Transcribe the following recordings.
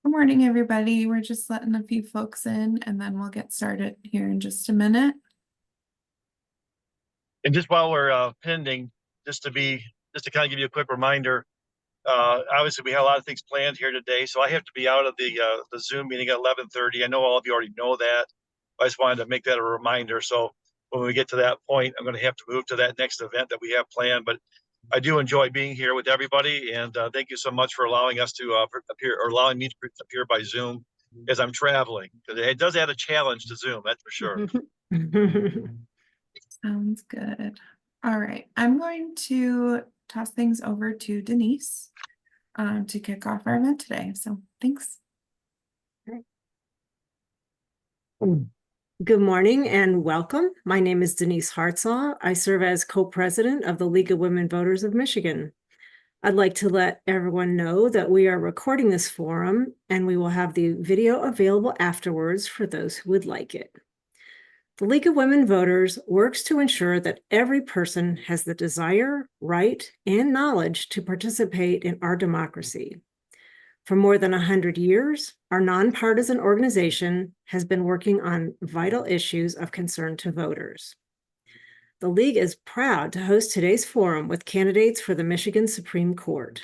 Good morning, everybody. We're just letting a few folks in and then we'll get started here in just a minute. And just while we're pending, just to kind of give you a quick reminder, obviously we have a lot of things planned here today, so I have to be out of the Zoom meeting at 11:30. I know all of you already know that. I just wanted to make that a reminder. So when we get to that point, I'm going to have to move to that next event that we have planned. But I do enjoy being here with everybody, and thank you so much for allowing us to appear, or allowing me to appear by Zoom as I'm traveling. It does add a challenge to Zoom, that's for sure. Sounds good. All right, I'm going to toss things over to Denise to kick off our event today. So thanks. Good morning and welcome. My name is Denise Hartsaw. I serve as co-president of the League of Women Voters of Michigan. I'd like to let everyone know that we are recording this forum and we will have the video available afterwards for those who would like it. The League of Women Voters works to ensure that every person has the desire, right, and knowledge to participate in our democracy. For more than 100 years, our nonpartisan organization has been working on vital issues of concern to voters. The League is proud to host today's forum with candidates for the Michigan Supreme Court.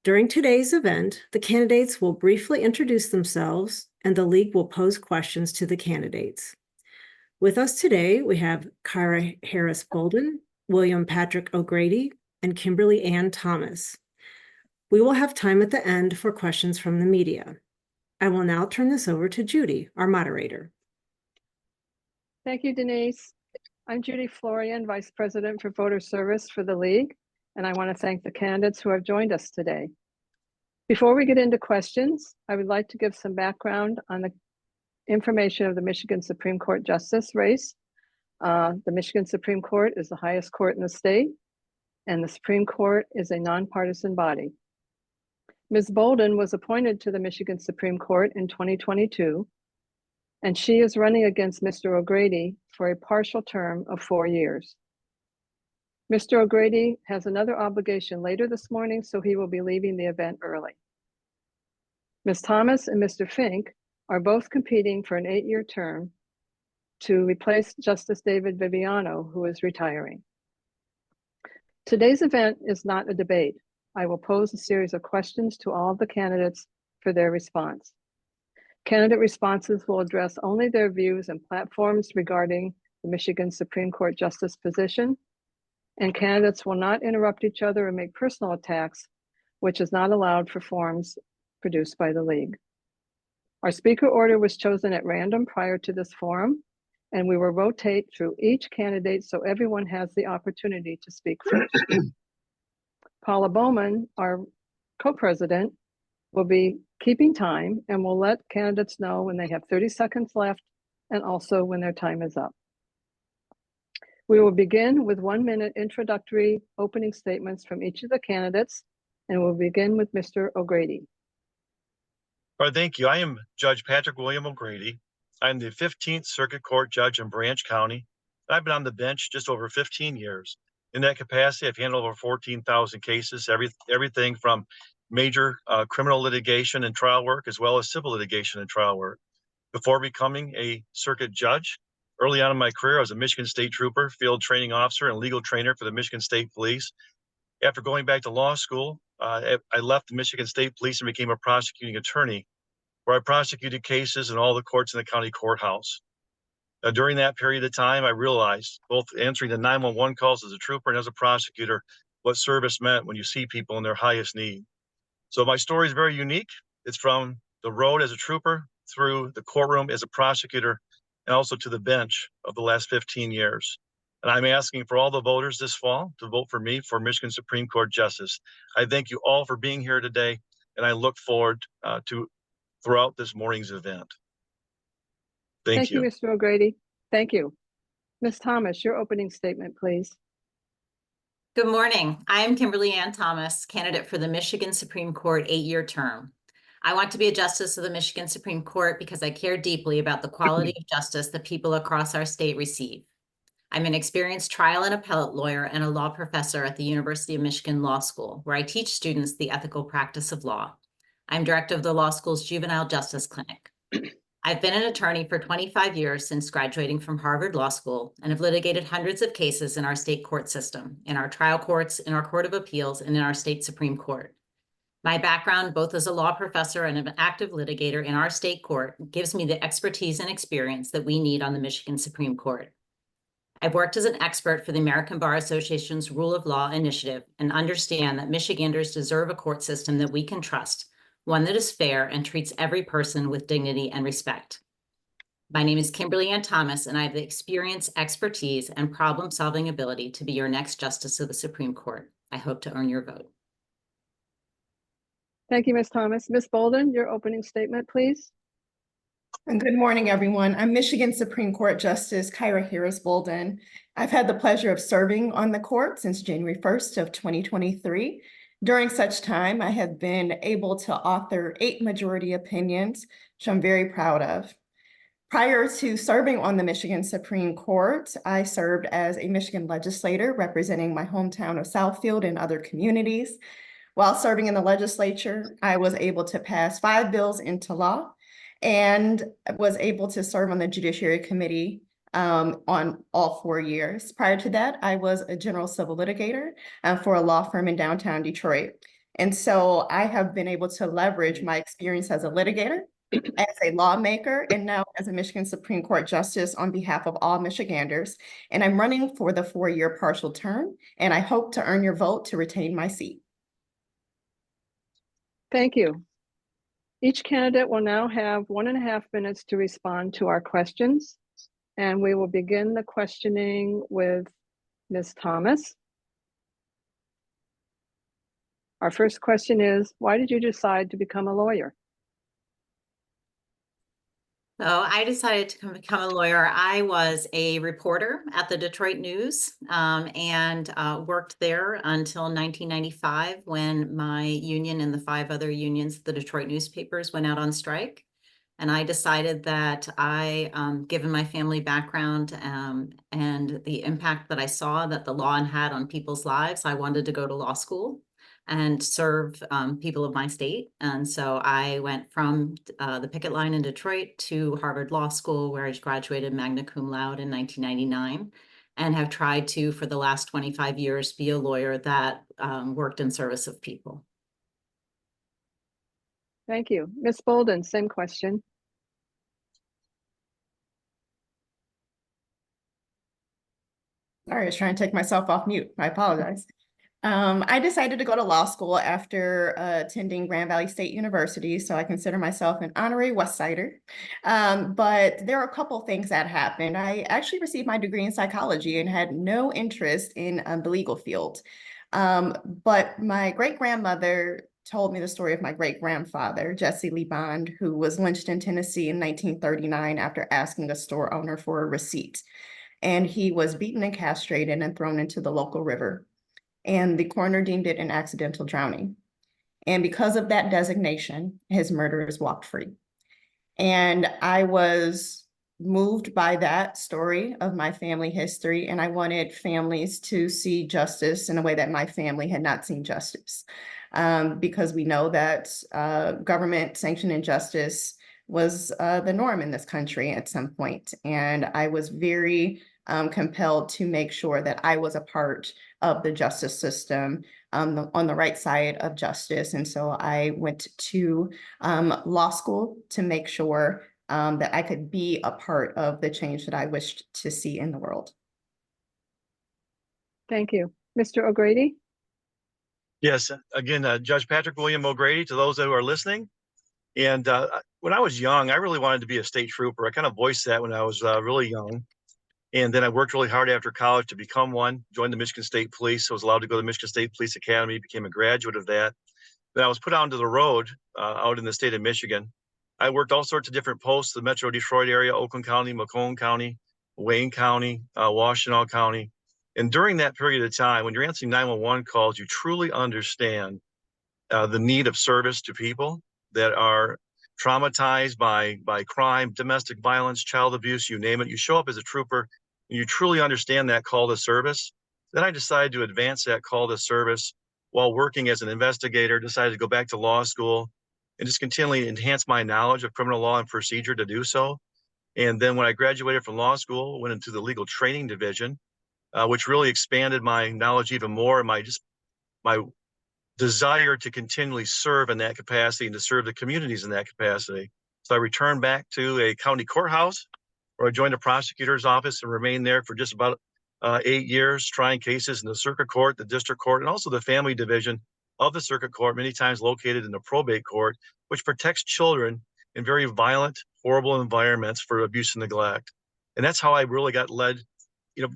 During today's event, the candidates will briefly introduce themselves and the League will pose questions to the candidates. With us today, we have Kyra Harris Bolden, William Patrick O'Grady, and Kimberly Ann Thomas. We will have time at the end for questions from the media. I will now turn this over to Judy, our moderator. Thank you, Denise. I'm Judy Florian, Vice President for Voter Service for the League, and I want to thank the candidates who have joined us today. Before we get into questions, I would like to give some background on the information of the Michigan Supreme Court Justice race. The Michigan Supreme Court is the highest court in the state, and the Supreme Court is a nonpartisan body. Ms. Bolden was appointed to the Michigan Supreme Court in 2022, and she is running against Mr. O'Grady for a partial term of 4 years. Mr. O'Grady has another obligation later this morning, so he will be leaving the event early. Ms. Thomas and Mr. Fink are both competing for an 8-year term to replace Justice David Viviano, who is retiring. Today's event is not a debate. I will pose a series of questions to all of the candidates for their response. Candidate responses will address only their views and platforms regarding the Michigan Supreme Court Justice position, and candidates will not interrupt each other or make personal attacks, which is not allowed for forums produced by the League. Our speaker order was chosen at random prior to this forum, and we will rotate through each candidate so everyone has the opportunity to speak first. Paula Bowman, our co-president, will be keeping time and will let candidates know when they have 30 seconds left and also when their time is up. We will begin with 1-minute introductory opening statements from each of the candidates, and we'll begin with Mr. O'Grady. All right, thank you. I am Judge Patrick William O'Grady. I'm the 15th Circuit Court Judge in Branch County. I've been on the bench just over 15 years. In that capacity, I've handled over 14,000 cases, everything from major criminal litigation and trial work, as well as civil litigation and trial work. Before becoming a circuit judge, early on in my career, I was a Michigan State Trooper, field training officer, and legal trainer for the Michigan State Police. After going back to law school, I left the Michigan State Police and became a prosecuting attorney, where I prosecuted cases in all the courts in the county courthouse. During that period of time, I realized, both answering the 911 calls as a trooper and as a prosecutor, what service meant when you see people in their highest need. So my story is very unique. It's from the road as a trooper, through the courtroom as a prosecutor, and also to the bench of the last 15 years. And I'm asking for all the voters this fall to vote for me for Michigan Supreme Court Justice. I thank you all for being here today, and I look forward to throughout this morning's event. Thank you. Mr. O'Grady. Thank you. Ms. Thomas, your opening statement, please. Good morning. I am Kimberly Ann Thomas, candidate for the Michigan Supreme Court 8-year term. I want to be a justice of the Michigan Supreme Court because I care deeply about the quality of justice that people across our state receive. I'm an experienced trial and appellate lawyer and a law professor at the University of Michigan Law School, where I teach students the ethical practice of law. I'm director of the law school's Juvenile Justice Clinic. I've been an attorney for 25 years since graduating from Harvard Law School and have litigated hundreds of cases in our state court system, in our trial courts, in our Court of Appeals, and in our state Supreme Court. My background, both as a law professor and an active litigator in our state court, gives me the expertise and experience that we need on the Michigan Supreme Court. I've worked as an expert for the American Bar Association's Rule of Law Initiative and understand that Michiganders deserve a court system that we can trust, one that is fair and treats every person with dignity and respect. My name is Kimberly Ann Thomas, and I have the experience, expertise, and problem-solving ability to be your next Justice of the Supreme Court. I hope to earn your vote. Thank you, Ms. Thomas. Ms. Bolden, your opening statement, please. And good morning, everyone. I'm Michigan Supreme Court Justice Kyra Harris Bolden. I've had the pleasure of serving on the court since January 1st of 2023. During such time, I have been able to author 8 majority opinions, which I'm very proud of. Prior to serving on the Michigan Supreme Court, I served as a Michigan legislator representing my hometown of Southfield and other communities. While serving in the legislature, I was able to pass 5 bills into law and was able to serve on the Judiciary Committee on all 4 years. Prior to that, I was a general civil litigator for a law firm in downtown Detroit. And so I have been able to leverage my experience as a litigator, as a lawmaker, and now as a Michigan Supreme Court Justice on behalf of all Michiganders. And I'm running for the 4-year partial term, and I hope to earn your vote to retain my seat. Thank you. Each candidate will now have 1.5 minutes to respond to our questions. And we will begin the questioning with Ms. Thomas. Our first question is, why did you decide to become a lawyer? So I decided to become a lawyer. I was a reporter at the Detroit News and worked there until 1995 when my union and the 5 other unions, the Detroit newspapers, went out on strike. And I decided that given my family background and the impact that I saw that the law had on people's lives, I wanted to go to law school and serve people of my state. And so I went from the picket line in Detroit to Harvard Law School, where I graduated magna cum laude in 1999, and have tried to, for the last 25 years, be a lawyer that worked in service of people. Thank you. Ms. Bolden, same question. Sorry, I was trying to take myself off mute. I apologize. I decided to go to law school after attending Grand Valley State University, so I consider myself an honorary West Sider. But there are a couple things that happened. I actually received my degree in psychology and had no interest in the legal field. But my great-grandmother told me the story of my great-grandfather, Jesse Lee Bond, who was lynched in Tennessee in 1939 after asking a store owner for a receipt. And he was beaten and castrated and thrown into the local river. And the coroner deemed it an accidental drowning. And because of that designation, his murderers walked free. And I was moved by that story of my family history, and I wanted families to see justice in a way that my family had not seen justice. Because we know that government sanctioned injustice was the norm in this country at some point. And I was very compelled to make sure that I was a part of the justice system on the right side of justice. And so I went to law school to make sure that I could be a part of the change that I wished to see in the world. Thank you. Mr. O'Grady? Yes, again, Judge Patrick William O'Grady, to those that are listening. And when I was young, I really wanted to be a state trooper. I kind of voiced that when I was really young. And then I worked really hard after college to become one, joined the Michigan State Police. I was allowed to go to the Michigan State Police Academy, became a graduate of that. Then I was put onto the road out in the state of Michigan. I worked all sorts of different posts, the Metro Detroit area, Oakland County, Macomb County, Wayne County, Washtenaw County. And during that period of time, when you're answering 911 calls, you truly understand the need of service to people that are traumatized by crime, domestic violence, child abuse, you name it. You show up as a trooper and you truly understand that call to service. Then I decided to advance that call to service while working as an investigator, decided to go back to law school, and just continually enhance my knowledge of criminal law and procedure to do so. And then when I graduated from law school, went into the legal training division, which really expanded my knowledge even more, and my desire to continually serve in that capacity and to serve the communities in that capacity. So I returned back to a county courthouse where I joined the prosecutor's office and remained there for just about 8 years, trying cases in the circuit court, the district court, and also the family division of the circuit court, many times located in the probate court, which protects children in very violent, horrible environments for abuse and neglect. And that's how I really got led,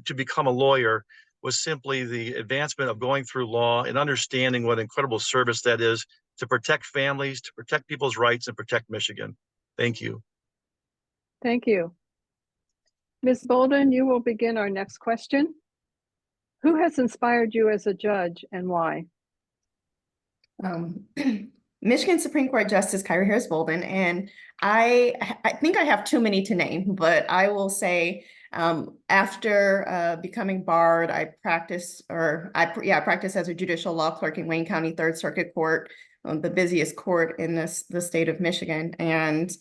to become a lawyer, was simply the advancement of going through law and understanding what incredible service that is to protect families, to protect people's rights, and protect Michigan. Thank you. Thank you. Ms. Bolden, you will begin our next question. Who has inspired you as a judge and why? Michigan Supreme Court Justice Kyra Harris Bolden, and I think I have too many to name, but I will say after becoming barred, I practiced as a judicial law clerk in Wayne County 3rd Circuit Court, the busiest court in the state of Michigan, and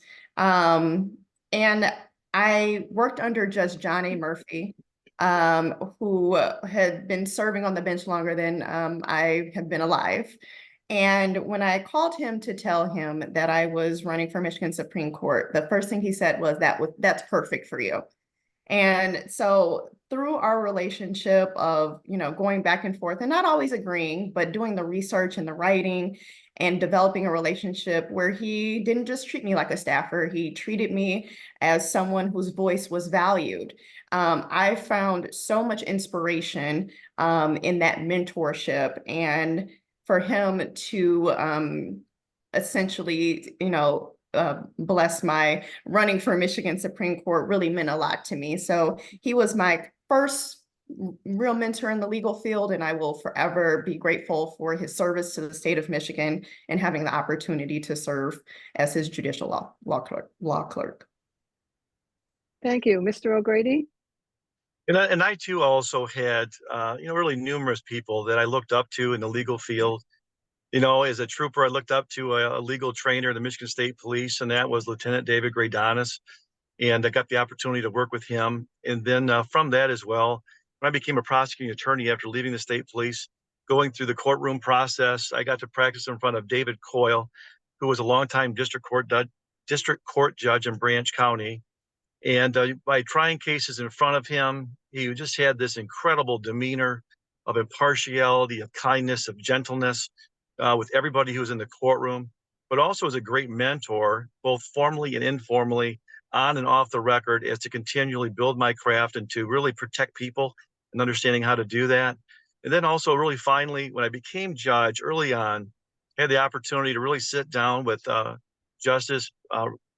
I worked under Judge John A. Murphy, who had been serving on the bench longer than I have been alive. And when I called him to tell him that I was running for Michigan Supreme Court, the first thing he said was, that's perfect for you. And so through our relationship of, going back and forth and not always agreeing, but doing the research and the writing and developing a relationship where he didn't just treat me like a staffer, he treated me as someone whose voice was valued. I found so much inspiration in that mentorship, and for him to essentially, bless my running for Michigan Supreme Court really meant a lot to me. So he was my first real mentor in the legal field, and I will forever be grateful for his service to the state of Michigan and having the opportunity to serve as his judicial law clerk. Thank you. Mr. O'Grady? And I too also had, really numerous people that I looked up to in the legal field. As a trooper, I looked up to a legal trainer in the Michigan State Police, and that was Lieutenant David Graydonis. And I got the opportunity to work with him. And then from that as well, when I became a prosecuting attorney after leaving the state police, going through the courtroom process, I got to practice in front of David Coyle, who was a longtime district court judge in Branch County. And by trying cases in front of him, he just had this incredible demeanor of impartiality, of kindness, of gentleness with everybody who was in the courtroom, but also as a great mentor, both formally and informally, on and off the record, as to continually build my craft and to really protect people and understanding how to do that. And then also really finally, when I became judge early on, I had the opportunity to really sit down with Justice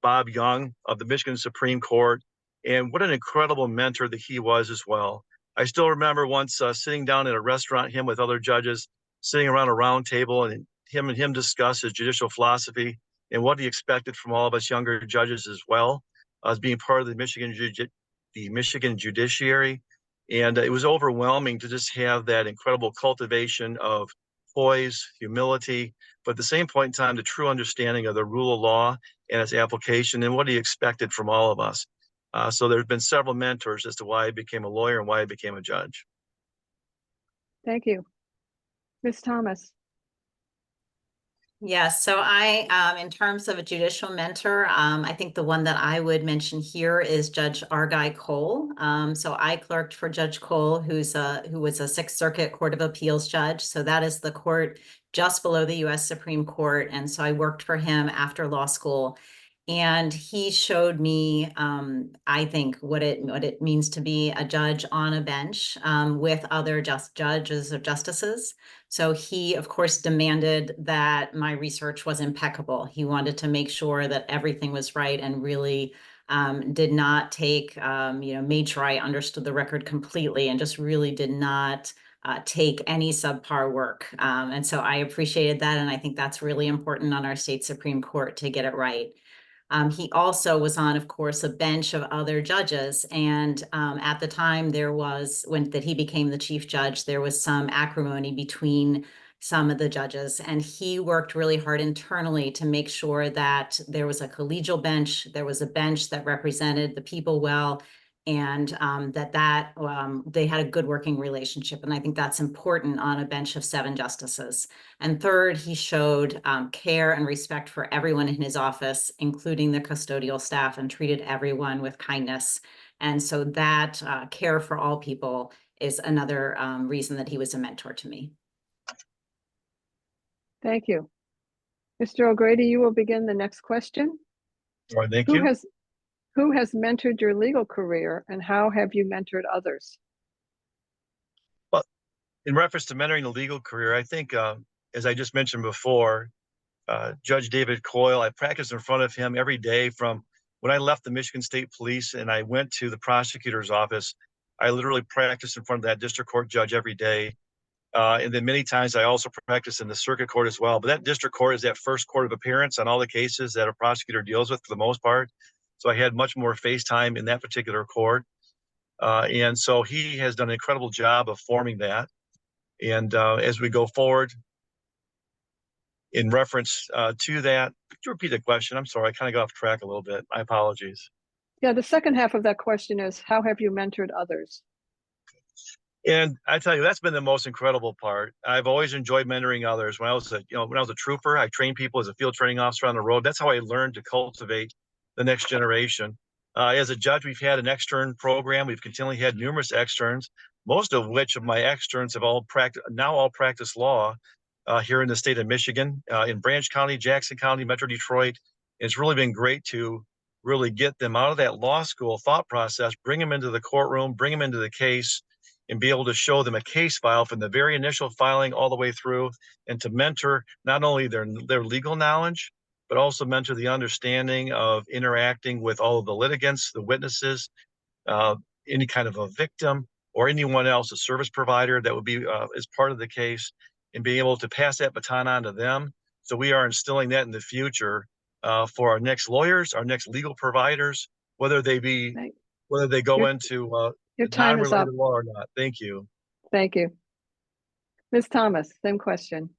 Bob Young of the Michigan Supreme Court. And what an incredible mentor that he was as well. I still remember once sitting down at a restaurant, him with other judges, sitting around a round table, and him discuss his judicial philosophy and what he expected from all of us younger judges as well, as being part of the Michigan judiciary. And it was overwhelming to just have that incredible cultivation of poise, humility, but at the same point in time, the true understanding of the rule of law and its application and what he expected from all of us. So there have been several mentors as to why I became a lawyer and why I became a judge. Thank you. Ms. Thomas? Yes, so I, in terms of a judicial mentor, I think the one that I would mention here is Judge Argyll Cole. So I clerked for Judge Cole, who was a 6th Circuit Court of Appeals judge. So that is the court just below the U.S. Supreme Court. And so I worked for him after law school. And he showed me, I think, what it means to be a judge on a bench with other judges or justices. So he, of course, demanded that my research was impeccable. He wanted to make sure that everything was right and really did not take, made sure I understood the record completely and just really did not take any subpar work. And so I appreciated that. And I think that's really important on our state Supreme Court to get it right. He also was on, of course, a bench of other judges. And at the time that he became the chief judge, there was some acrimony between some of the judges, and he worked really hard internally to make sure that there was a collegial bench, there was a bench that represented the people well, and they had a good working relationship. And I think that's important on a bench of 7 justices. And third, he showed care and respect for everyone in his office, including the custodial staff, and treated everyone with kindness. And so that care for all people is another reason that he was a mentor to me. Thank you. Mr. O'Grady, you will begin the next question. All right, thank you. Who has mentored your legal career, and how have you mentored others? Well, in reference to mentoring the legal career, I think, as I just mentioned before, Judge David Coyle, I practiced in front of him every day from when I left the Michigan State Police and I went to the prosecutor's office. I literally practiced in front of that district court judge every day. And then many times I also practice in the circuit court as well. But that district court is that first court of appearance on all the cases that a prosecutor deals with for the most part. So I had much more face time in that particular court. And so he has done an incredible job of forming that. And as we go forward, in reference to that, could you repeat the question? I'm sorry, I kind of got off track a little bit. My apologies. Yeah, the second half of that question is, how have you mentored others? And I tell you, that's been the most incredible part. I've always enjoyed mentoring others. When I was a trooper, I trained people as a field training officer on the road. That's how I learned to cultivate the next generation. As a judge, we've had an extern program. We've continually had numerous externs, most of which of my externs have all practice law here in the state of Michigan, in Branch County, Jackson County, Metro Detroit. It's really been great to really get them out of that law school thought process, bring them into the courtroom, bring them into the case, and be able to show them a case file from the very initial filing all the way through, and to mentor not only their legal knowledge, but also mentor the understanding of interacting with all of the litigants, the witnesses, any kind of a victim or anyone else, a service provider that would be as part of the case, and being able to pass that baton on to them. So we are instilling that in the future for our next lawyers, our next legal providers, whether they go into Your time is up. non-related law or not. Thank you. Thank you. Ms. Thomas, same question.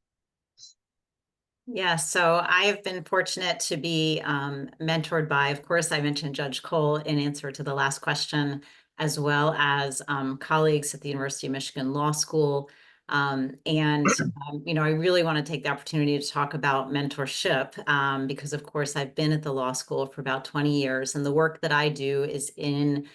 Yeah, so I have been fortunate to be mentored by, of course, I mentioned Judge Cole in answer to the last question, as well as colleagues at the University of Michigan Law School. I really want to take the opportunity to talk about mentorship because, of course, I've been at the law school for about 20 years, and the work that I do is in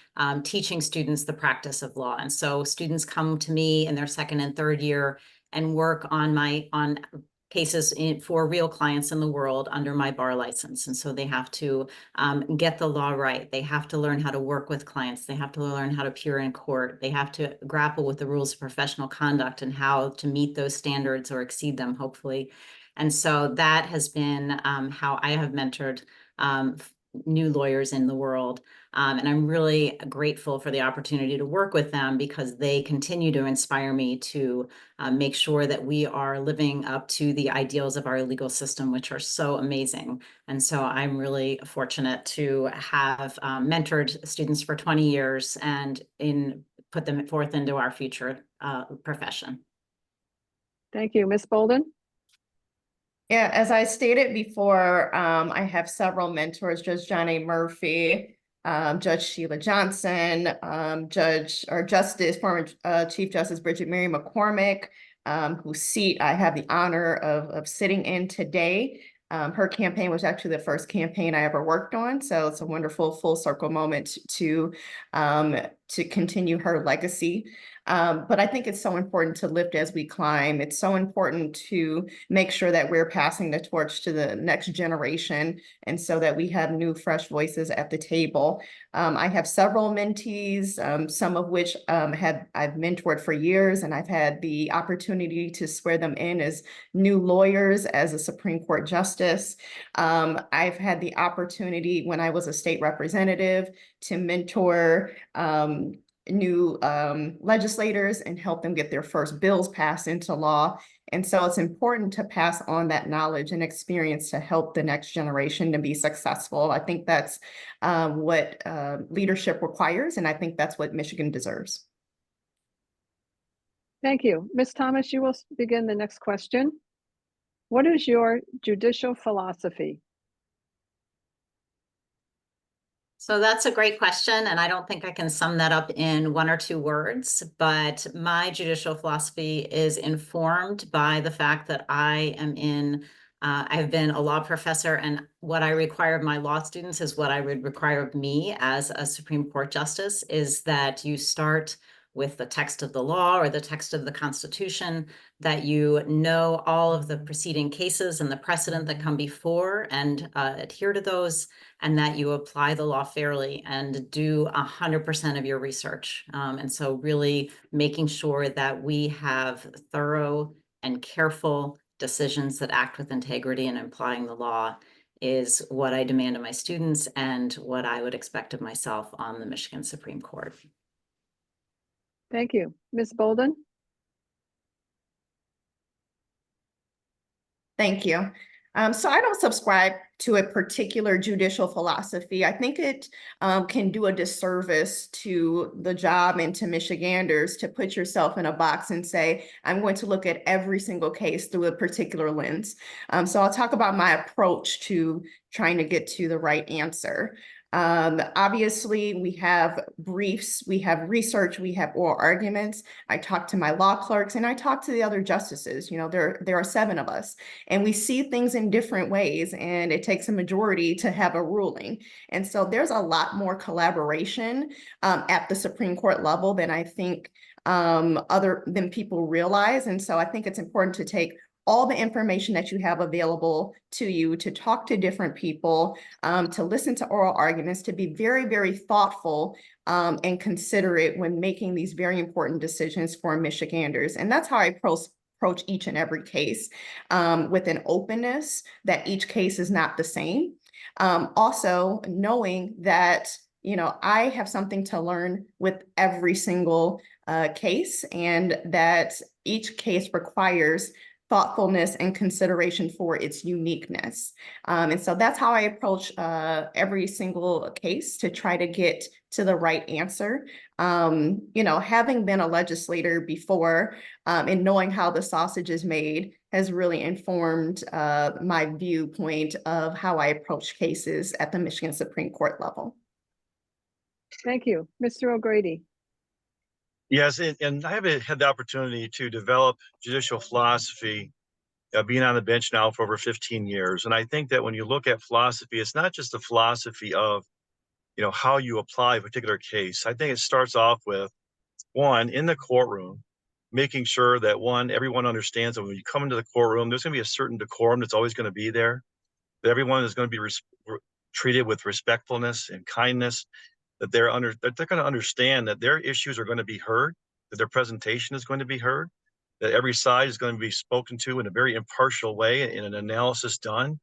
teaching students the practice of law. And so students come to me in their second and third year and work on cases for real clients in the world under my bar license. And so they have to get the law right. They have to learn how to work with clients. They have to learn how to appear in court. They have to grapple with the rules of professional conduct and how to meet those standards or exceed them, hopefully. And so that has been how I have mentored new lawyers in the world. And I'm really grateful for the opportunity to work with them because they continue to inspire me to make sure that we are living up to the ideals of our legal system, which are so amazing. And so I'm really fortunate to have mentored students for 20 years and put them forth into our future profession. Thank you. Ms. Bolden? Yeah, as I stated before, I have several mentors, Judge John A. Murphy, Judge Sheila Johnson, former Chief Justice Bridget Mary McCormick, whose seat I have the honor of sitting in today. Her campaign was actually the first campaign I ever worked on, so it's a wonderful full circle moment to continue her legacy. But I think it's so important to lift as we climb. It's so important to make sure that we're passing the torch to the next generation, and so that we have new, fresh voices at the table. I have several mentees, some of which I've mentored for years, and I've had the opportunity to swear them in as new lawyers as a Supreme Court justice. I've had the opportunity when I was a state representative to mentor new legislators and help them get their first bills passed into law. And so it's important to pass on that knowledge and experience to help the next generation to be successful. I think that's what leadership requires, and I think that's what Michigan deserves. Thank you. Ms. Thomas, you will begin the next question. What is your judicial philosophy? So that's a great question, and I don't think I can sum that up in 1 or 2 words, but my judicial philosophy is informed by the fact that I've been a law professor, and what I require of my law students is what I would require of me as a Supreme Court justice, is that you start with the text of the law or the text of the Constitution, that you know all of the preceding cases and the precedent that come before and adhere to those, and that you apply the law fairly and do 100% of your research. And so really making sure that we have thorough and careful decisions that act with integrity and applying the law is what I demand of my students and what I would expect of myself on the Michigan Supreme Court. Thank you. Ms. Bolden? Thank you. So I don't subscribe to a particular judicial philosophy. I think it can do a disservice to the job and to Michiganders to put yourself in a box and say, I'm going to look at every single case through a particular lens. So I'll talk about my approach to trying to get to the right answer. Obviously, we have briefs, we have research, we have oral arguments. I talk to my law clerks and I talk to the other justices. You know, there are 7 of us, and we see things in different ways, and it takes a majority to have a ruling. And so there's a lot more collaboration at the Supreme Court level than I think than people realize. And so I think it's important to take all the information that you have available to you, to talk to different people, to listen to oral arguments, to be very, very thoughtful and considerate when making these very important decisions for Michiganders. And that's how I approach each and every case, with an openness that each case is not the same. Also knowing that, you know, I have something to learn with every single case, and that each case requires thoughtfulness and consideration for its uniqueness. And so that's how I approach every single case to try to get to the right answer. You know, having been a legislator before and knowing how the sausage is made has really informed my viewpoint of how I approach cases at the Michigan Supreme Court level. Thank you. Mr. O'Grady? Yes, and I have had the opportunity to develop judicial philosophy, being on the bench now for over 15 years. And I think that when you look at philosophy, it's not just the philosophy of, you know, how you apply a particular case. I think it starts off with, one, in the courtroom, making sure that everyone understands that when you come into the courtroom, there's going to be a certain decorum that's always going to be there, that everyone is going to be treated with respectfulness and kindness, that they're going to understand that their issues are going to be heard, that their presentation is going to be heard, that every side is going to be spoken to in a very impartial way, in an analysis done.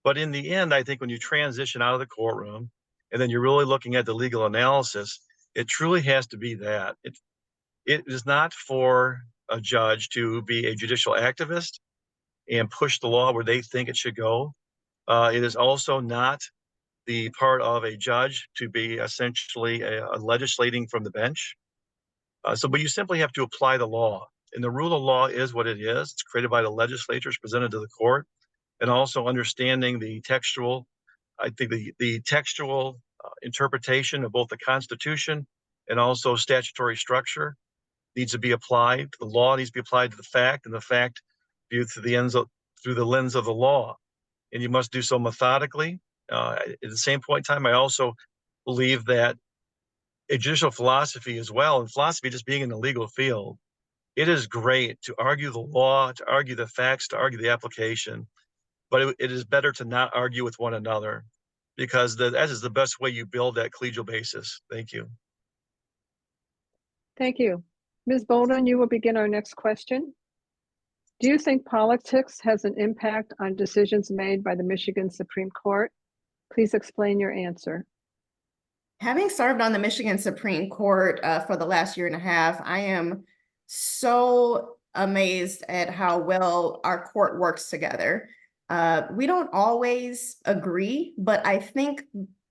But in the end, I think when you transition out of the courtroom and then you're really looking at the legal analysis, it truly has to be that. It is not for a judge to be a judicial activist and push the law where they think it should go. It is also not the part of a judge to be essentially a legislating from the bench. But you simply have to apply the law. And the rule of law is what it is. It's created by the legislatures, presented to the court, and also understanding the textual, I think the textual interpretation of both the Constitution and also statutory structure needs to be applied. The law needs to be applied to the fact, and the fact viewed through the lens of the law. And you must do so methodically. At the same point in time, I also believe that a judicial philosophy as well, and philosophy just being in the legal field, it is great to argue the law, to argue the facts, to argue the application, but it is better to not argue with one another, because that is the best way you build that collegial basis. Thank you. Thank you. Ms. Bolden, you will begin our next question. Do you think politics has an impact on decisions made by the Michigan Supreme Court? Please explain your answer. Having served on the Michigan Supreme Court for the last year and a half, I am so amazed at how well our court works together. We don't always agree, but I think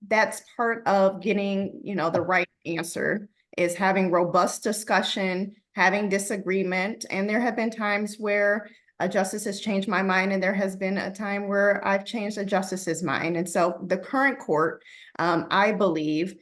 that's part of getting, you know, the right answer, is having robust discussion, having disagreement. And there have been times where a justice has changed my mind, and there has been a time where I've changed a justice's mind. And so the current court, I believe,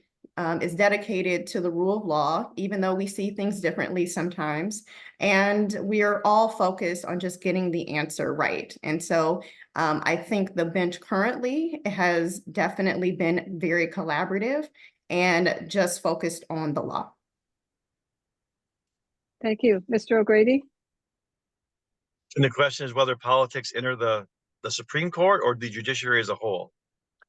is dedicated to the rule of law, even though we see things differently sometimes. And we are all focused on just getting the answer right. And so I think the bench currently has definitely been very collaborative and just focused on the law. Thank you. Mr. O'Grady? And the question is whether politics enter the Supreme Court or the judiciary as a whole.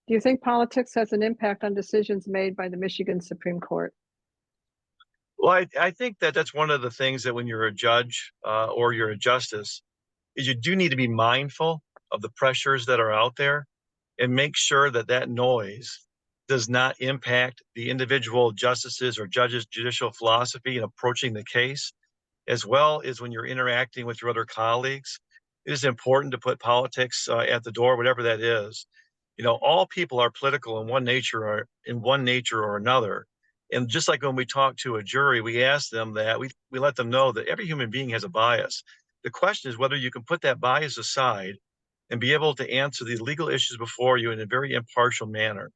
Do you think politics has an impact on decisions made by the Michigan Supreme Court? Well, I think that that's one of the things that when you're a judge or you're a justice, is you do need to be mindful of the pressures that are out there and make sure that that noise does not impact the individual justices or judges' judicial philosophy in approaching the case, as well as when you're interacting with your other colleagues. It is important to put politics at the door, whatever that is. You know, all people are political in one nature or another. And just like when we talk to a jury, we ask them that, we let them know that every human being has a bias. The question is whether you can put that bias aside and be able to answer the legal issues before you in a very impartial manner.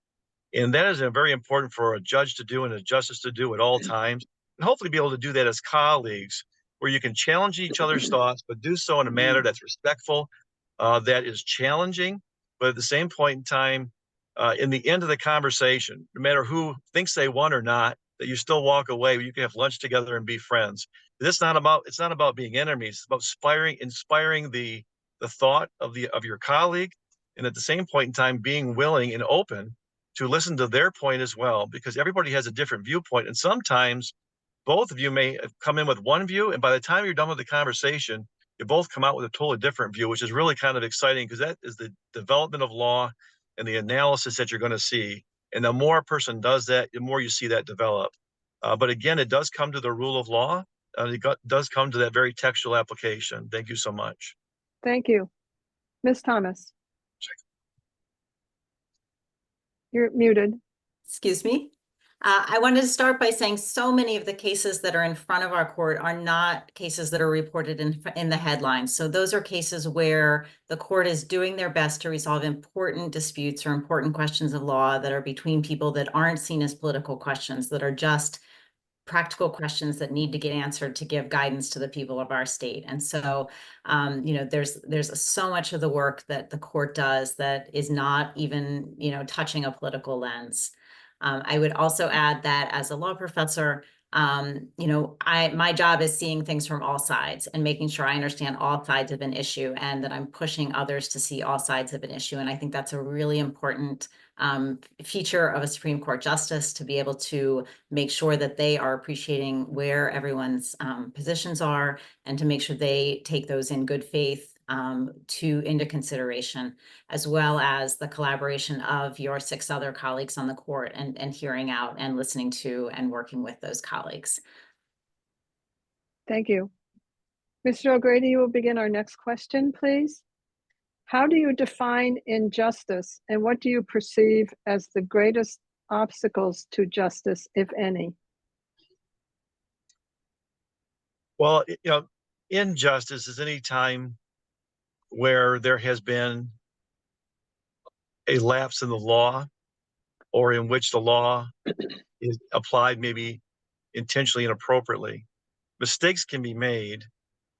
And that is very important for a judge to do and a justice to do at all times, and hopefully be able to do that as colleagues, where you can challenge each other's thoughts, but do so in a manner that's respectful, that is challenging, but at the same point in time, in the end of the conversation, no matter who thinks they won or not, that you still walk away, you can have lunch together and be friends. It's not about being enemies. It's about inspiring the thought of your colleague, and at the same point in time, being willing and open to listen to their point as well, because everybody has a different viewpoint. And sometimes both of you may come in with one view, and by the time you're done with the conversation, you both come out with a totally different view, which is really kind of exciting, because that is the development of law and the analysis that you're going to see. And the more a person does that, the more you see that develop. But again, it does come to the rule of law. Does come to that very textual application. Thank you so much. Thank you. Ms. Thomas? You're muted. Excuse me. I wanted to start by saying so many of the cases that are in front of our court are not cases that are reported in the headlines. So those are cases where the court is doing their best to resolve important disputes or important questions of law that are between people that aren't seen as political questions, that are just practical questions that need to get answered to give guidance to the people of our state. And so, you know, there's so much of the work that the court does that is not even, you know, touching a political lens. I would also add that as a law professor, you know, my job is seeing things from all sides and making sure I understand all sides of an issue, and that I'm pushing others to see all sides of an issue. And I think that's a really important feature of a Supreme Court justice, to be able to make sure that they are appreciating where everyone's positions are, and to make sure they take those in good faith into consideration, as well as the collaboration of your 6 other colleagues on the court, and hearing out and listening to and working with those colleagues. Thank you. Mr. O'Grady, you will begin our next question, please. How do you define injustice, and what do you perceive as the greatest obstacles to justice, if any? Well, you know, injustice is any time where there has been a lapse in the law, or in which the law is applied maybe intentionally inappropriately. Mistakes can be made.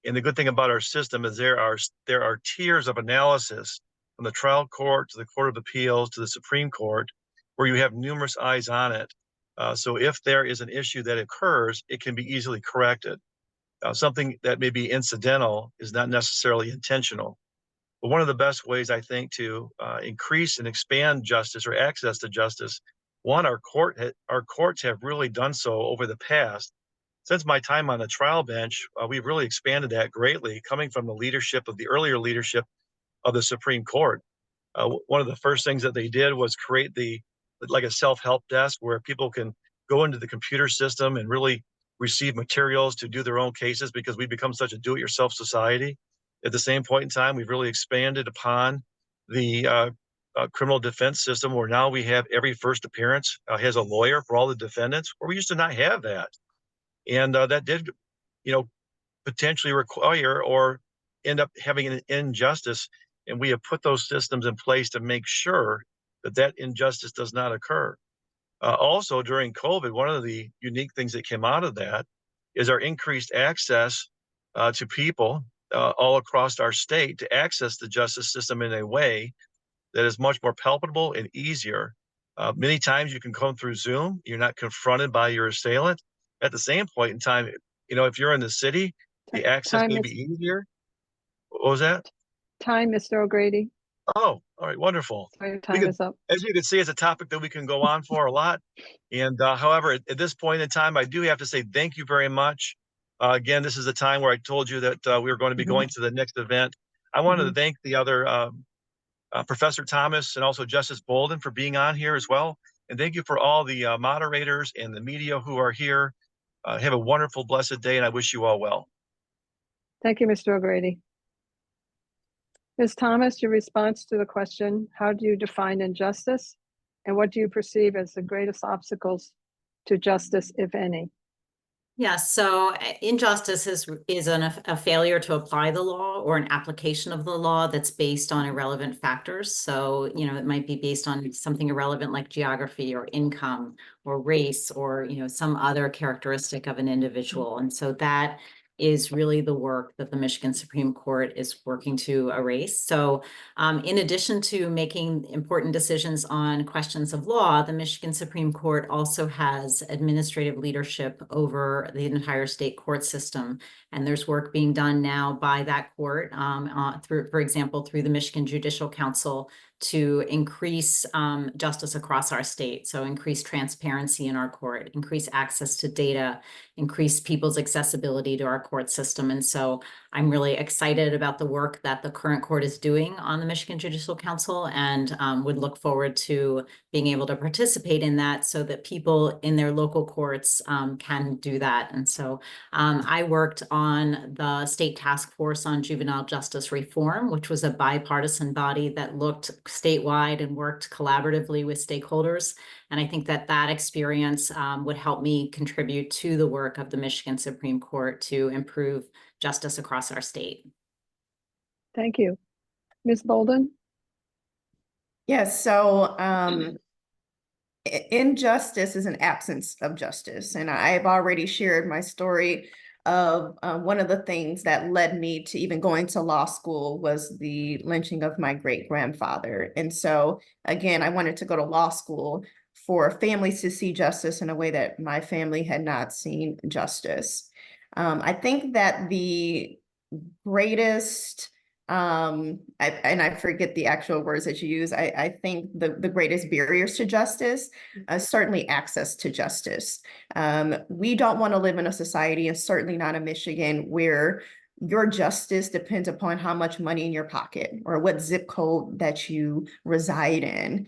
And the good thing about our system is there are tiers of analysis, from the trial court to the Court of Appeals to the Supreme Court, where you have numerous eyes on it. So if there is an issue that occurs, it can be easily corrected. Something that may be incidental is not necessarily intentional. But one of the best ways, I think, to increase and expand justice, or access to justice, our courts have really done so over the past. Since my time on the trial bench, we've really expanded that greatly, coming from the earlier leadership of the Supreme Court. One of the first things that they did was create like a self-help desk, where people can go into the computer system and really receive materials to do their own cases, because we've become such a do-it-yourself society. At the same point in time, we've really expanded upon the criminal defense system, where now we have every first appearance has a lawyer for all the defendants, where we used to not have that. And that did, potentially require or end up having an injustice. And we have put those systems in place to make sure that that injustice does not occur. Also, during COVID, one of the unique things that came out of that is our increased access to people all across our state to access the justice system in a way that is much more palpable and easier. Many times you can come through Zoom, you're not confronted by your assailant. At the same point in time, if you're in the city, the access Time may is- be easier. What was that? Time, Mr. O'Grady. Oh, all right, wonderful. Sorry, time could- is up. As you can see, it's a topic that we can go on for a lot. And however, at this point in time, I do have to say thank you very much. Again, this is the time where I told you that we were going to be going to the next event. I wanted to thank the other Professor Thomas and also Justice Bolden for being on here as well. And thank you for all the moderators and the media who are here. Have a wonderful, blessed day, and I wish you all well. Thank you, Mr. O'Grady. Ms. Thomas, your response to the question, how do you define injustice? And what do you perceive as the greatest obstacles to justice, if any? Yes, so injustice is a failure to apply the law or an application of the law that's based on irrelevant factors. So, it might be based on something irrelevant like geography or income or race or, some other characteristic of an individual. And so that is really the work that the Michigan Supreme Court is working to erase. So in addition to making important decisions on questions of law, the Michigan Supreme Court also has administrative leadership over the entire state court system. And there's work being done now by that court, through, for example, through the Michigan Judicial Council to increase justice across our state. So increase transparency in our court, increase access to data, increase people's accessibility to our court system. And so I'm really excited about the work that the current court is doing on the Michigan Judicial Council and would look forward to being able to participate in that so that people in their local courts can do that. And so I worked on the state task force on juvenile justice reform, which was a bipartisan body that looked statewide and worked collaboratively with stakeholders. And I think that experience would help me contribute to the work of the Michigan Supreme Court to improve justice across our state. Thank you. Ms. Bolden? Yes, so injustice is an absence of justice. And I've already shared my story of one of the things that led me to even going to law school was the lynching of my great-grandfather. And so, again, I wanted to go to law school for families to see justice in a way that my family had not seen justice. I think that the greatest, I forget the actual words that you use, I think the greatest barriers to justice, certainly access to justice. We don't want to live in a society, and certainly not in Michigan, where your justice depends upon how much money in your pocket or what zip code that you reside in.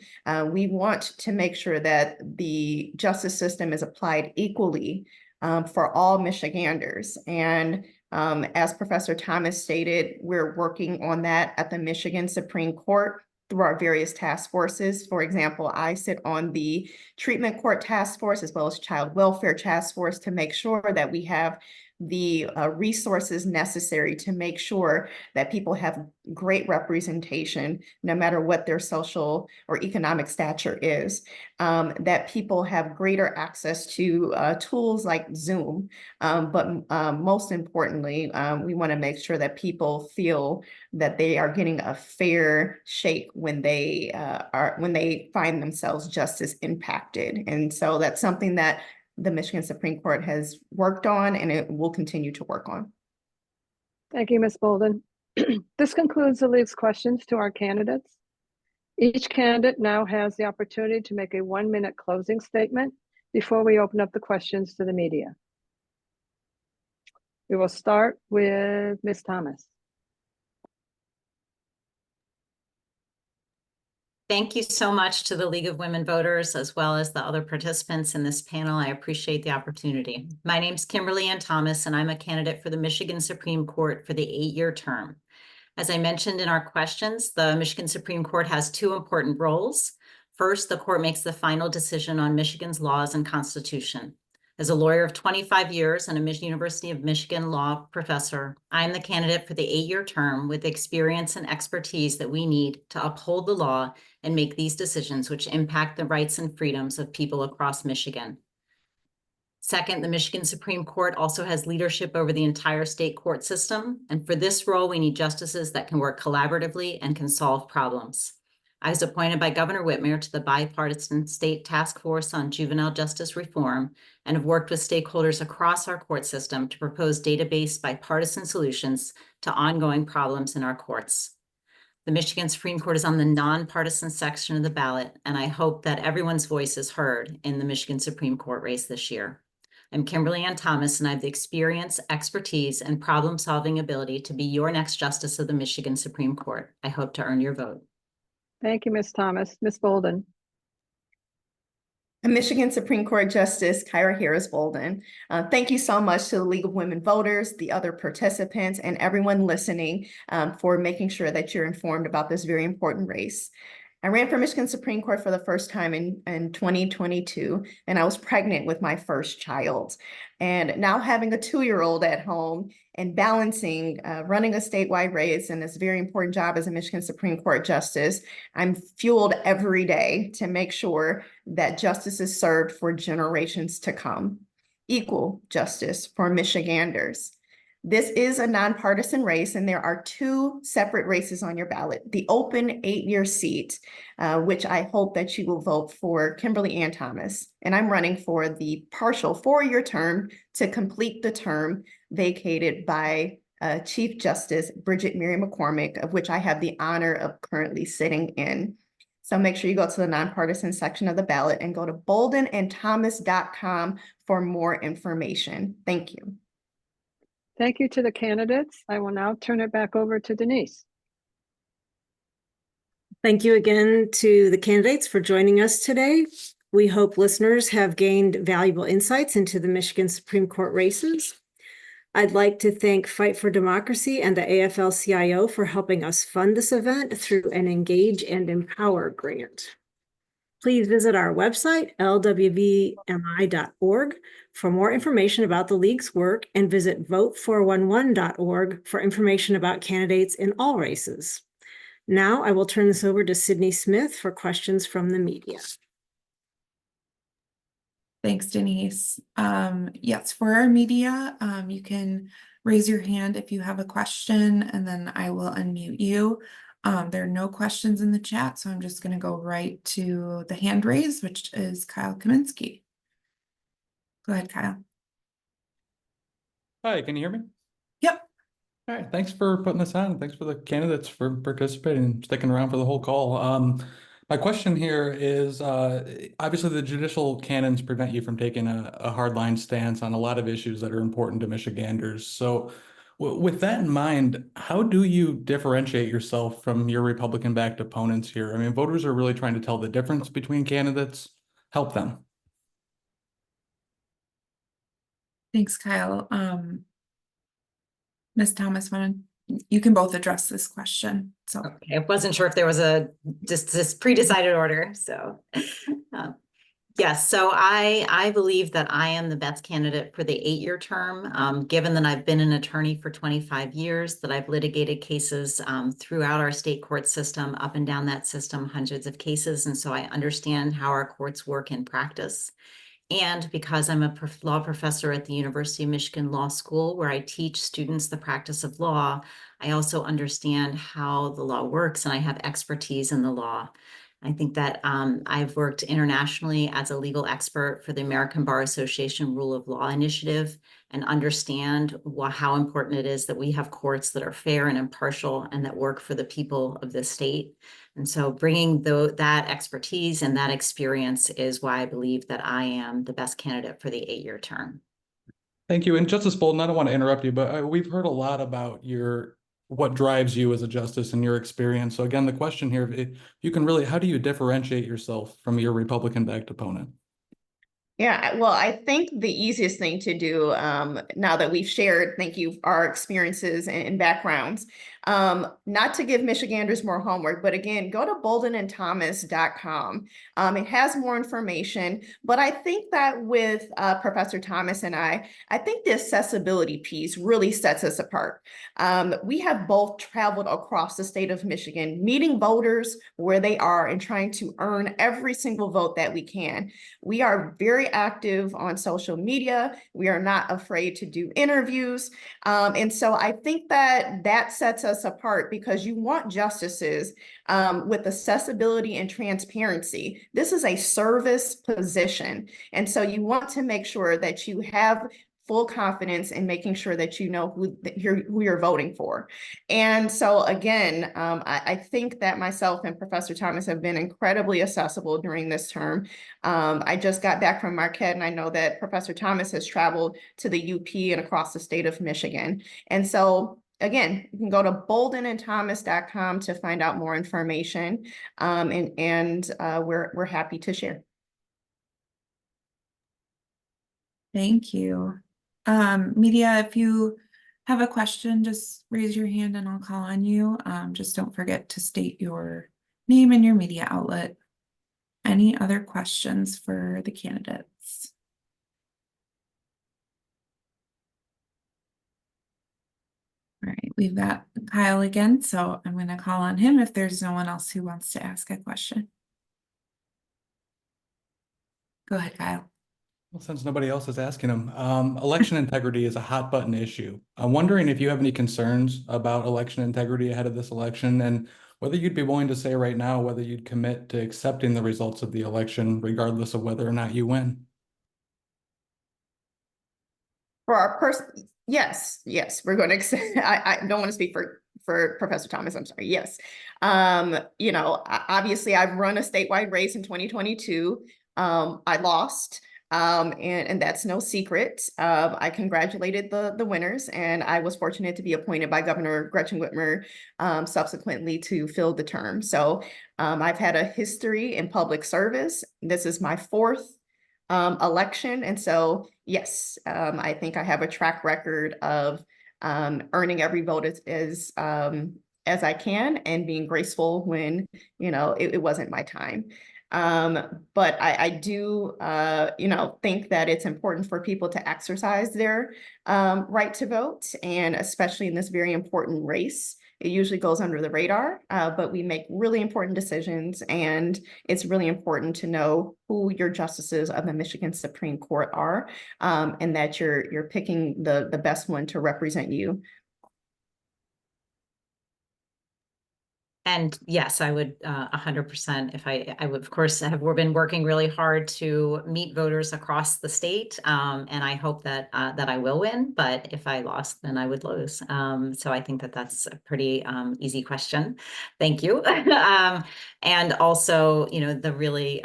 We want to make sure that the justice system is applied equally for all Michiganders. And as Professor Thomas stated, we're working on that at the Michigan Supreme Court through our various task forces. For example, I sit on the treatment court task force as well as child welfare task force to make sure that we have the resources necessary to make sure that people have great representation, no matter what their social or economic stature is, that people have greater access to tools like Zoom. But most importantly, we want to make sure that people feel that they are getting a fair shake when they find themselves justice impacted. And so that's something that the Michigan Supreme Court has worked on, and it will continue to work on. Thank you, Ms. Bolden. This concludes the league's questions to our candidates. Each candidate now has the opportunity to make a 1-minute closing statement before we open up the questions to the media. We will start with Ms. Thomas. Thank you so much to the League of Women Voters, as well as the other participants in this panel. I appreciate the opportunity. My name's Kimberly Ann Thomas, and I'm a candidate for the Michigan Supreme Court for the 8-year term. As I mentioned in our questions, the Michigan Supreme Court has 2 important roles. First, the court makes the final decision on Michigan's laws and constitution. As a lawyer of 25 years and a University of Michigan law professor, I am the candidate for the 8-year term with the experience and expertise that we need to uphold the law and make these decisions which impact the rights and freedoms of people across Michigan. Second, the Michigan Supreme Court also has leadership over the entire state court system, and for this role, we need justices that can work collaboratively and can solve problems. I was appointed by Governor Whitmer to the bipartisan state task force on juvenile justice reform and have worked with stakeholders across our court system to propose database bipartisan solutions to ongoing problems in our courts. The Michigan Supreme Court is on the nonpartisan section of the ballot, and I hope that everyone's voice is heard in the Michigan Supreme Court race this year. I'm Kimberly Ann Thomas, and I have the experience, expertise, and problem-solving ability to be your next justice of the Michigan Supreme Court. I hope to earn your vote. Thank you, Ms. Thomas. Ms. Bolden. Michigan Supreme Court Justice Kyra Harris Bolden. Thank you so much to the League of Women Voters, the other participants, and everyone listening for making sure that you're informed about this very important race. I ran for Michigan Supreme Court for the first time in 2022, and I was pregnant with my first child. And now having a 2-year-old at home and balancing running a statewide race and this very important job as a Michigan Supreme Court justice, I'm fueled every day to make sure that justice is served for generations to come. Equal justice for Michiganders. This is a nonpartisan race, and there are 2 separate races on your ballot. The open 8-year seat, which I hope that you will vote for Kimberly Ann Thomas. And I'm running for the partial 4-year term to complete the term vacated by Chief Justice Bridget Mary McCormick, of which I have the honor of currently sitting in. So make sure you go to the nonpartisan section of the ballot and go to boldenandthomas.com for more information. Thank you. Thank you to the candidates. I will now turn it back over to Denise. Thank you again to the candidates for joining us today. We hope listeners have gained valuable insights into the Michigan Supreme Court races. I'd like to thank Fight for Democracy and the AFL-CIO for helping us fund this event through an Engage and Empower grant. Please visit our website, lwvmi.org, for more information about the League's work, and visit vote411.org for information about candidates in all races. Now I will turn this over to Sydney Smith for questions from the media. Thanks, Denise. Yes, for our media, you can raise your hand if you have a question, and then I will unmute you. There are no questions in the chat, so I'm just going to go right to the hand raise, which is Kyle Kaminsky. Go ahead, Kyle. Hi, can you hear me? Yep. All right, thanks for putting this on. Thanks for the candidates for participating and sticking around for the whole call. My question here is, obviously the judicial canons prevent you from taking a hardline stance on a lot of issues that are important to Michiganders. So with that in mind, how do you differentiate yourself from your Republican-backed opponents here? I mean, voters are really trying to tell the difference between candidates. Help them. Thanks, Kyle. Ms. Thomas, you can both address this question. So Okay, I wasn't sure if there was just this pre-decided order. So yes, so I believe that I am the best candidate for the 8-year term, given that I've been an attorney for 25 years, that I've litigated cases throughout our state court system, up and down that system, hundreds of cases. And so I understand how our courts work in practice. And because I'm a law professor at the University of Michigan Law School, where I teach students the practice of law, I also understand how the law works, and I have expertise in the law. I think that I've worked internationally as a legal expert for the American Bar Association Rule of Law Initiative, and understand how important it is that we have courts that are fair and impartial and that work for the people of the state. And so bringing that expertise and that experience is why I believe that I am the best candidate for the 8-year term. Thank you. And Justice Bolden, I don't want to interrupt you, but we've heard a lot about what drives you as a justice and your experience. So again, the question here, if you can really, how do you differentiate yourself from your Republican-backed opponent? Yeah, well, I think the easiest thing to do now that we've shared, thank you, our experiences and backgrounds, Not to give Michiganders more homework, but again, go to boldenandthomas.com. It has more information, but I think that with Professor Thomas and I think the accessibility piece really sets us apart. We have both traveled across the state of Michigan, meeting voters where they are and trying to earn every single vote that we can. We are very active on social media. We are not afraid to do interviews. And so I think that that sets us apart, because you want justices with accessibility and transparency. This is a service position. And so you want to make sure that you have full confidence in making sure that you know who you're voting for. And so again, I think that myself and Professor Thomas have been incredibly accessible during this term. I just got back from Marquette, and I know that Professor Thomas has traveled to the UP and across the state of Michigan. And so again, you can go to boldenandthomas.com to find out more information, and we're happy to share. Thank you. Media, if you have a question, just raise your hand and I'll call on you. Just don't forget to state your name and your media outlet. Any other questions for the candidates? All right, we've got Kyle again, so I'm going to call on him if there's no one else who wants to ask a question. Go ahead, Kyle. Well, since nobody else is asking them, election integrity is a hot button issue. I'm wondering if you have any concerns about election integrity ahead of this election, and whether you'd be willing to say right now whether you'd commit to accepting the results of the election, regardless of whether or not you win. For our person, yes, we're going to accept. I don't want to speak for Professor Thomas. I'm sorry. Yes, you know, obviously I've run a statewide race in 2022. I lost. And that's no secret. I congratulated the winners, and I was fortunate to be appointed by Governor Gretchen Whitmer subsequently to fill the term. So I've had a history in public service. This is my fourth election. And so, yes, I think I have a track record of earning every vote as I can, and being graceful when, you know, it wasn't my time. But I do, you know, think that it's important for people to exercise their right to vote, and especially in this very important race. It usually goes under the radar, but we make really important decisions, and it's really important to know who your justices of the Michigan Supreme Court are, and that you're picking the best one to represent you. And yes, I would 100%. If I would, of course, have been working really hard to meet voters across the state, and I hope that that I will win. But if I lost, then I would lose. So I think that that's a pretty easy question. Thank you. And also, you know, the really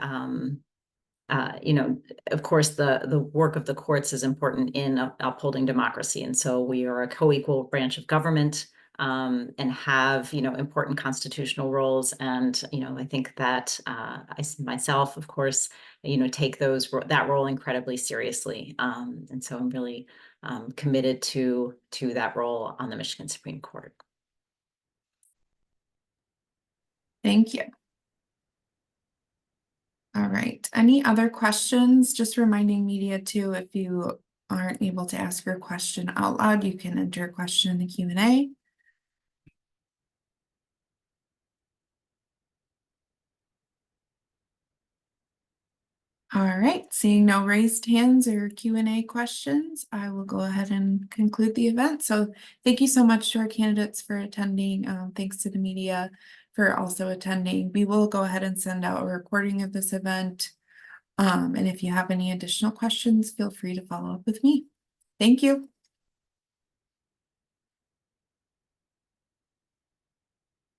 you know, of course, the work of the courts is important in upholding democracy, and so we are a co-equal branch of government. And have, you know, important constitutional roles. And, you know, I think that I myself, of course, you know, take that role incredibly seriously. And so I'm really committed to that role on the Michigan Supreme Court. Thank you. All right. Any other questions? Just reminding media too, if you aren't able to ask your question out loud, you can enter a question in the Q&A. All right, seeing no raised hands or Q&A questions, I will go ahead and conclude the event. So thank you so much to our candidates for attending. Thanks to the media for also attending. We will go ahead and send out a recording of this event. And if you have any additional questions, feel free to follow up with me. Thank you.